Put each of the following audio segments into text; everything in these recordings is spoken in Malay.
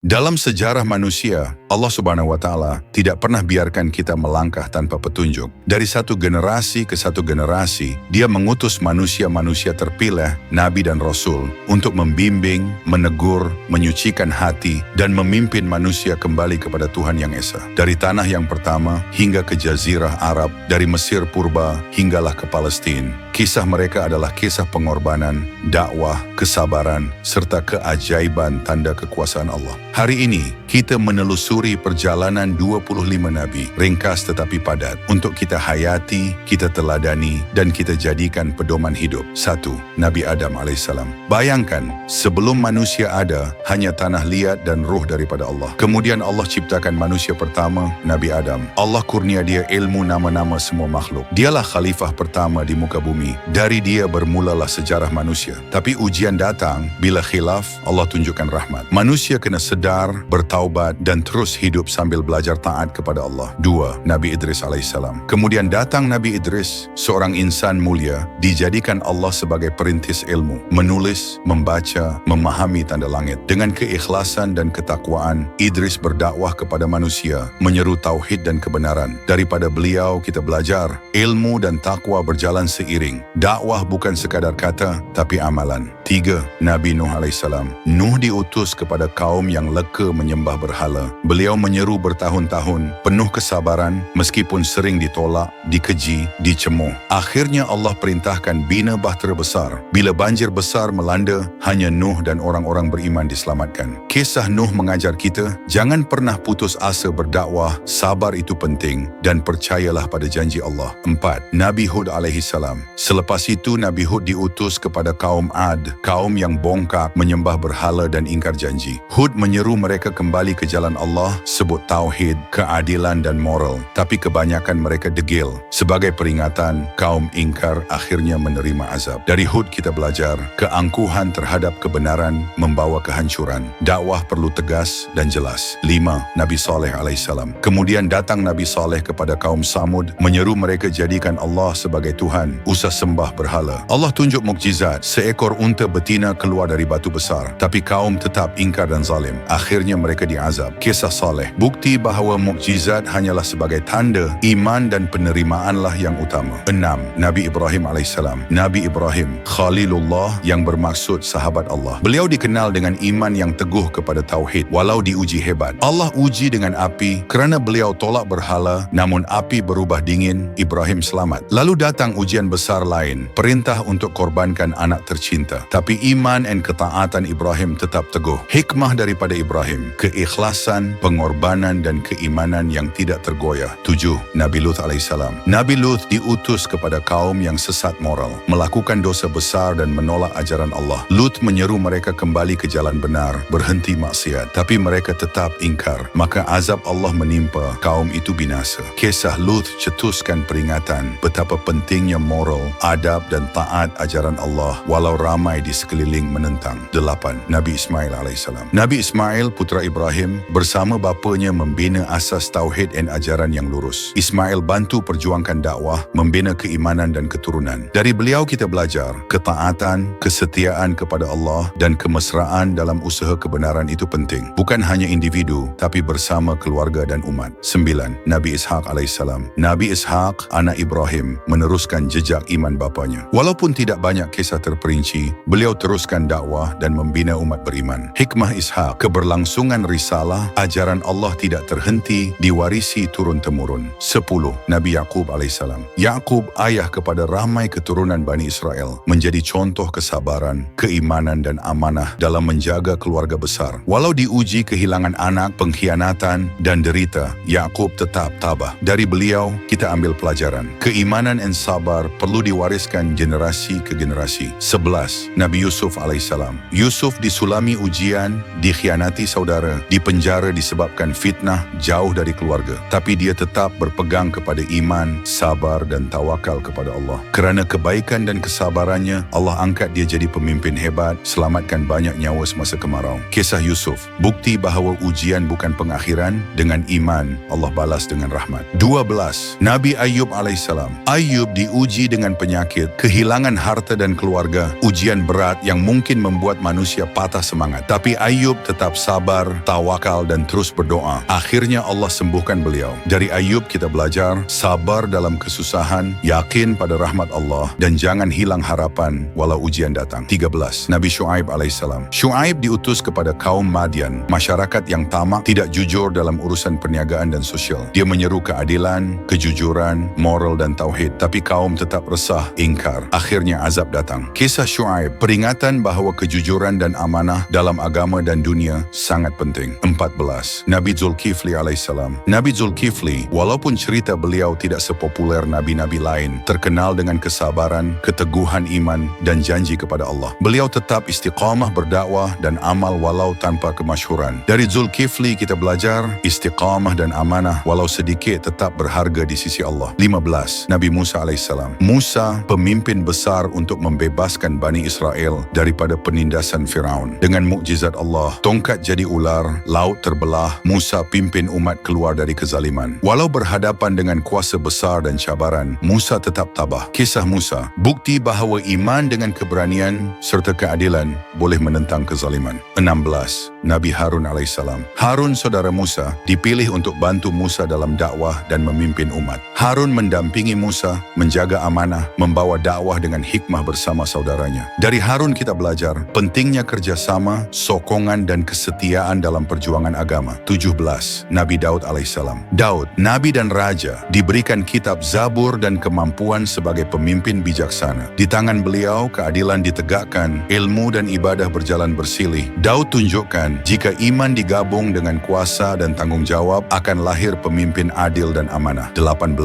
Dalam sejarah manusia, Allah Subhanahu wa Ta'ala tidak pernah biarkan kita melangkah tanpa petunjuk. Dari satu generasi ke satu generasi, Dia mengutus manusia-manusia terpilih, nabi dan rasul, untuk membimbing, menegur, menyucikan hati, dan memimpin manusia kembali kepada Tuhan Yang Esa. Dari tanah yang pertama hingga ke Jazirah Arab, dari Mesir purba hinggalah ke Palestina. Kisah mereka adalah kisah pengorbanan, dakwah, kesabaran, serta keajaiban tanda kekuasaan Allah. Hari ini, kita menelusuri perjalanan 25 Nabi, ringkas tetapi padat, untuk kita hayati, kita teladani, dan kita jadikan pedoman hidup. 1. Nabi Adam AS. Bayangkan, sebelum manusia ada, hanya tanah liat dan ruh daripada Allah. Kemudian Allah ciptakan manusia pertama, Nabi Adam. Allah kurnia dia ilmu nama-nama semua makhluk. Dialah khalifah pertama di muka bumi. Dari dia bermulalah sejarah manusia. Tapi ujian datang, bila khilaf, Allah tunjukkan rahmat. Manusia kena sedar, bertaubat, dan terus hidup sambil belajar taat kepada Allah. 2. Nabi Idris alaihissalam. Kemudian datang Nabi Idris, seorang insan mulia, dijadikan Allah sebagai perintis ilmu, menulis, membaca, memahami tanda langit. Dengan keikhlasan dan ketakwaan, Idris berdakwah kepada manusia, menyeru tauhid dan kebenaran. Daripada beliau kita belajar, ilmu dan takwa berjalan seiring. Dakwah bukan sekadar kata, tapi amalan. 3. Nabi Nuh alaihissalam. Nuh diutus kepada kaum yang leka menyembah berhala. Beliau menyeru bertahun-tahun, penuh kesabaran, meskipun sering ditolak, dikeji, dicemuh. Akhirnya Allah perintahkan bina bahtera besar. Bila banjir besar melanda, hanya Nuh dan orang-orang beriman diselamatkan. Kisah Nuh mengajar kita, jangan pernah putus asa berdakwah, sabar itu penting, dan percayalah pada janji Allah. 4. Nabi Hud alaihissalam. Selepas itu Nabi Hud diutus kepada kaum Ad, kaum yang bongkak, menyembah berhala dan ingkar janji. Hud menyeru mereka kembali ke jalan Allah, sebut tauhid, keadilan dan moral. Tapi kebanyakan mereka degil. Sebagai peringatan, kaum ingkar akhirnya menerima azab. Dari Hud kita belajar, keangkuhan terhadap kebenaran membawa kehancuran. Dakwah perlu tegas dan jelas. 5. Nabi Saleh alaihissalam. Kemudian datang Nabi Saleh kepada kaum Samud, menyeru mereka jadikan Allah sebagai Tuhan, usah sembah berhala. Allah tunjuk mukjizat, seekor unta betina keluar dari batu besar. Tapi kaum tetap ingkar dan zalim. Akhirnya mereka diazab. Kisah Saleh, bukti bahawa mukjizat hanyalah sebagai tanda, iman dan penerimaanlah yang utama. 6. Nabi Ibrahim alaihissalam. Nabi Ibrahim, Khalilullah yang bermaksud sahabat Allah. Beliau dikenal dengan iman yang teguh kepada tauhid, walau diuji hebat. Allah uji dengan api, kerana beliau tolak berhala, namun api berubah dingin, Ibrahim selamat. Lalu datang ujian besar lain, perintah untuk korbankan anak tercinta. Tapi iman dan ketaatan Ibrahim tetap teguh. Hikmah daripada Ibrahim, keikhlasan, pengorbanan dan keimanan yang tidak tergoyah. 7. Nabi Lut alaihissalam. Nabi Lut diutus kepada kaum yang sesat moral, melakukan dosa besar dan menolak ajaran Allah. Lut menyeru mereka kembali ke jalan benar, berhenti maksiat, tapi mereka tetap ingkar. Maka azab Allah menimpa kaum itu binasa. Kisah Lut cetuskan peringatan betapa pentingnya moral, adab dan taat ajaran Allah walau ramai di sekeliling menentang. 8. Nabi Ismail alaihissalam. Nabi Ismail putra Ibrahim bersama bapanya membina asas tauhid dan ajaran yang lurus. Ismail bantu perjuangkan dakwah, membina keimanan dan keturunan. Dari beliau kita belajar ketaatan, kesetiaan kepada Allah dan kemesraan dalam usaha kebenaran itu penting. Bukan hanya individu, tapi bersama keluarga dan umat. 9. Nabi Ishaq alaihissalam. Nabi Ishaq, anak Ibrahim, meneruskan jejak iman bapanya. Walaupun tidak banyak kisah terperinci, beliau teruskan dakwah dan membina umat beriman. Hikmah Ishaq, keberlangsungan risalah, ajaran Allah tidak terhenti, diwarisi turun-temurun. 10. Nabi Yaqub alaihissalam. Yaqub, ayah kepada ramai keturunan Bani Israel, menjadi contoh kesabaran, keimanan dan amanah dalam menjaga keluarga besar. Walau diuji kehilangan anak, pengkhianatan dan derita, Yaqub tetap tabah. Dari beliau kita ambil pelajaran. Keimanan dan sabar perlu diwariskan generasi ke generasi. 11. Nabi Yusuf alaihissalam. Yusuf disulami ujian, dikhianati saudara, dipenjara di disebabkan fitnah jauh dari keluarga. Tapi dia tetap berpegang kepada iman, sabar dan tawakal kepada Allah. Kerana kebaikan dan kesabarannya, Allah angkat dia jadi pemimpin hebat, selamatkan banyak nyawa semasa kemarau. Kisah Yusuf, bukti bahawa ujian bukan pengakhiran. Dengan iman, Allah balas dengan rahmat. 12. Nabi Ayub alaihissalam. Ayub diuji dengan penyakit, kehilangan harta dan keluarga, ujian berat yang mungkin membuat manusia patah semangat. Tapi Ayub tetap sabar, tawakal dan terus berdoa. Akhirnya Allah sembuhkan beliau. Dari Ayub kita belajar sabar dalam kesusahan, yakin pada rahmat Allah dan jangan hilang harapan walau ujian datang. 13. Nabi Syuaib alaihissalam. Syuaib diutus kepada kaum Madian, masyarakat yang tamak, tidak jujur dalam urusan perniagaan dan sosial. Dia menyeru keadilan, kejujuran, moral dan tauhid, tapi kaum tetap resah, ingkar. Akhirnya azab datang. Kisah Syuaib, peringatan bahawa kejujuran dan amanah dalam agama dan dunia sangat penting. 14. Nabi Zulkifli alaihissalam. Nabi Zulkifli, walaupun cerita beliau tidak sepopuler nabi-nabi lain, terkenal dengan kesabaran, keteguhan iman dan janji kepada Allah. Beliau tetap istiqamah berdakwah dan amal walau tanpa kemasyhuran. Dari Zulkifli kita belajar istiqamah dan amanah walau sedikit tetap berharga di sisi Allah. 15. Nabi Musa alaihissalam. Musa, pemimpin besar untuk membebaskan Bani Israel daripada penindasan Firaun. Dengan mukjizat Allah, tongkat jadi ular, laut terbelah, Musa pimpin umat keluar dari kezaliman. Walau berhadapan dengan kuasa besar dan cabaran, Musa tetap tabah. Kisah Musa, bukti bahawa iman dengan keberanian serta keadilan boleh menentang kezaliman. 16. Nabi Harun alaihissalam. Harun saudara Musa dipilih untuk bantu Musa dalam dakwah dan memimpin umat. Harun mendampingi Musa, menjaga amanah, membawa dakwah dengan hikmah bersama saudaranya. Dari Harun kita belajar pentingnya kerjasama, sokongan dan kesetiaan dalam perjuangan agama. 17. Nabi Daud alaihissalam. Daud, nabi dan raja, diberikan kitab Zabur dan kemampuan sebagai pemimpin bijaksana. Di tangan beliau, keadilan ditegakkan, ilmu dan ibadah berjalan bersilih. Daud tunjukkan jika iman digabung dengan kuasa dan tanggung jawab, akan lahir pemimpin adil dan amanah. 18.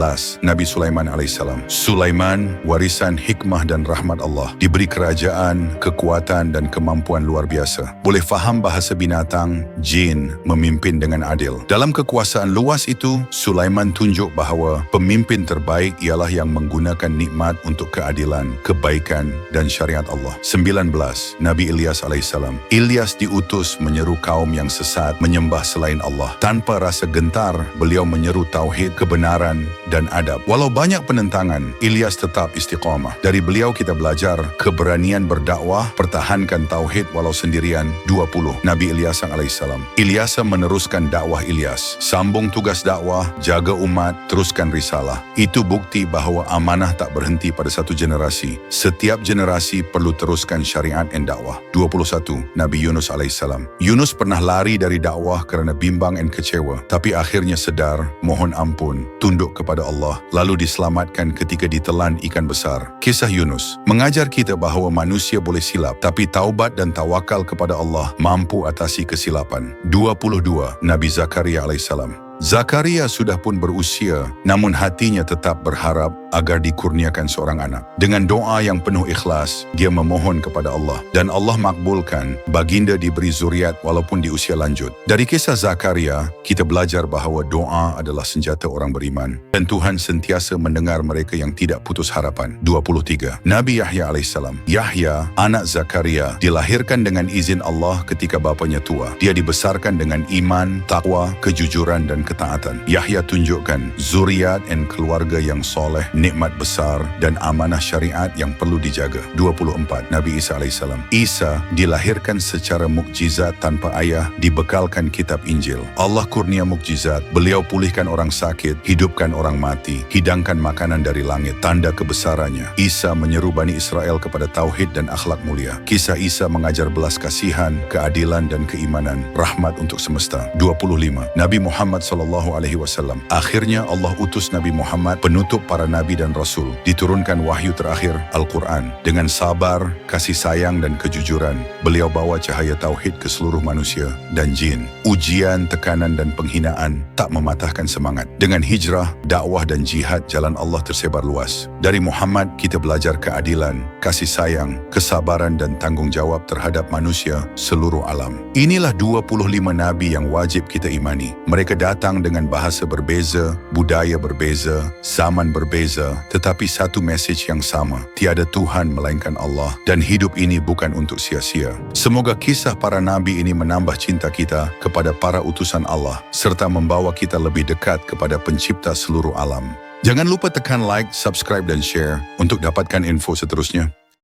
Nabi Sulaiman alaihissalam. Sulaiman, warisan hikmah dan rahmat Allah, diberi kerajaan, kekuatan dan kemampuan luar biasa. Boleh faham bahasa binatang, jin, memimpin dengan adil. Dalam kekuasaan luas itu, Sulaiman tunjuk bahawa pemimpin terbaik ialah yang menggunakan nikmat untuk keadilan, kebaikan dan syariat Allah. 19. Nabi Ilyas alaihissalam. Ilyas diutus menyeru kaum yang sesat, menyembah selain Allah. Tanpa rasa gentar, beliau menyeru tauhid, kebenaran dan adab. Walau banyak penentangan, Ilyas tetap istiqamah. Dari beliau kita belajar keberanian berdakwah, pertahankan tauhid walau sendirian. 20. Nabi Ilyas alaihissalam. Ilyas meneruskan dakwah Ilyas. Sambung tugas dakwah, jaga umat, teruskan risalah. Itu bukti bahawa amanah tak berhenti pada satu generasi. Setiap generasi perlu teruskan syariat dan dakwah. 21. Nabi Yunus alaihissalam. Yunus pernah lari dari dakwah kerana bimbang dan kecewa, tapi akhirnya sedar, mohon ampun, tunduk kepada Allah, lalu diselamatkan ketika ditelan ikan besar. Kisah Yunus mengajar kita bahawa manusia boleh silap, tapi taubat dan tawakal kepada Allah mampu atasi kesilapan. 22. Nabi Zakaria alaihissalam. Zakaria sudah pun berusia, namun hatinya tetap berharap agar dikurniakan seorang anak. Dengan doa yang penuh ikhlas, dia memohon kepada Allah dan Allah makbulkan. Baginda diberi zuriat walaupun di usia lanjut. Dari kisah Zakaria, kita belajar bahawa doa adalah senjata orang beriman dan Tuhan sentiasa mendengar mereka yang tidak putus harapan. 23. Nabi Yahya alaihissalam. Yahya, anak Zakaria, dilahirkan dengan izin Allah ketika bapanya tua. Dia dibesarkan dengan iman, takwa, kejujuran dan ketaatan. Yahya tunjukkan zuriat dan keluarga yang soleh, nikmat besar dan amanah syariat yang perlu dijaga. 24. Nabi Isa alaihissalam. Isa dilahirkan secara mukjizat tanpa ayah, dibekalkan kitab Injil. Allah kurnia mukjizat. Beliau pulihkan orang sakit, hidupkan orang mati, hidangkan makanan dari langit, tanda kebesarannya. Isa menyeru Bani Israel kepada tauhid dan akhlak mulia. Kisah Isa mengajar belas kasihan, keadilan dan keimanan, rahmat untuk semesta. 25. Nabi Muhammad SAW. Akhirnya Allah utus Nabi Muhammad, penutup para nabi nabi dan rasul, diturunkan wahyu terakhir, Al-Quran. Dengan sabar, kasih sayang dan kejujuran, beliau bawa cahaya tauhid ke seluruh manusia dan jin. Ujian, tekanan dan penghinaan tak mematahkan semangat. Dengan hijrah, dakwah dan jihad, jalan Allah tersebar luas. Dari Muhammad, kita belajar keadilan, kasih sayang, kesabaran dan tanggung jawab terhadap manusia seluruh alam. Inilah 25 nabi yang wajib kita imani. Mereka datang dengan bahasa berbeza, budaya berbeza, zaman berbeza, tetapi satu message yang sama. Tiada Tuhan melainkan Allah, dan hidup ini bukan untuk sia-sia. Semoga kisah para nabi ini menambah cinta kita kepada para utusan Allah, serta membawa kita lebih dekat kepada pencipta seluruh alam. Jangan lupa tekan like, subscribe dan share untuk dapatkan info seterusnya.